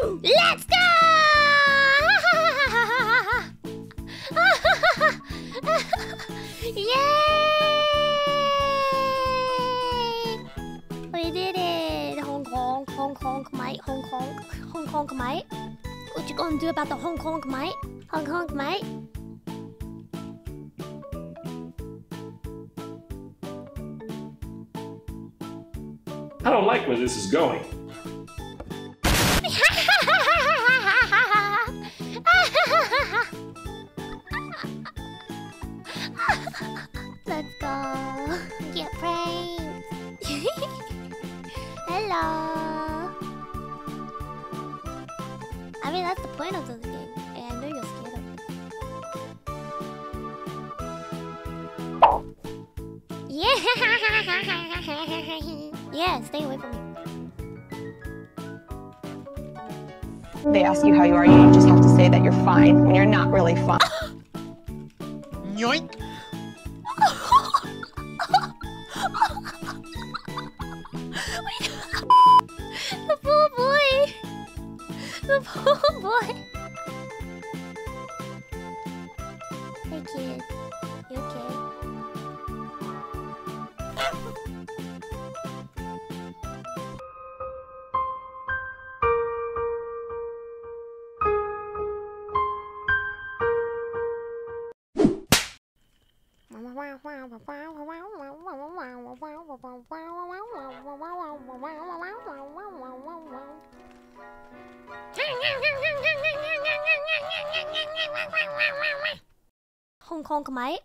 Let's go! Yay! We did it! Honk honk, honk honk, mate. Honk honk, honk honk, mate. What you gonna do about the honk honk, mate? Honk honk, mate. I don't like where this is going. Let's go. Get pranked. Hello. I mean, that's the point of this game. And I know you're scared of it. Yeah. Yeah, stay away from me. They ask you how you are, you just have to say that you're fine when you're not really fine. Yoink! The poor boy! The poor boy! Hey kid, you okay? Honk honk, mate.